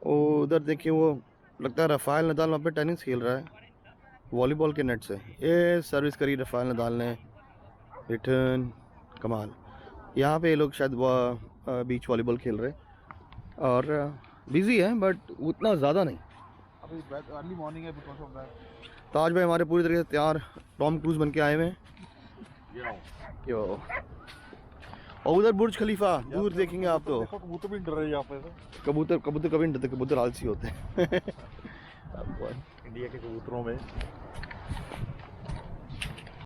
और उधर देखिए वो लगता है रफ़ाएल नदाल वहाँ पे टेनिस खेल रहा है वॉलीबॉल के नेट से। ये सर्विस करी रफ़ाएल नदाल ने, रिटर्न, कमाल। यहाँ पे ये लोग शायद बीच वॉलीबॉल खेल रहे और बिजी है बट उतना ज़्यादा नहीं। अभी अर्ली मॉर्निंग है बिकॉज ऑफ दैट। ताज भाई हमारे पूरी तरीके से तैयार टॉम क्रूज बन के आए हुए हैं। क्यों? और उधर बुर्ज खलीफा दूर देखेंगे आप तो। कबूतर भी डर रहे हैं यहाँ पे। कबूतर कबूतर कभी नहीं डरते, कबूतर आलसी होते हैं। इंडिया के कबूतरों में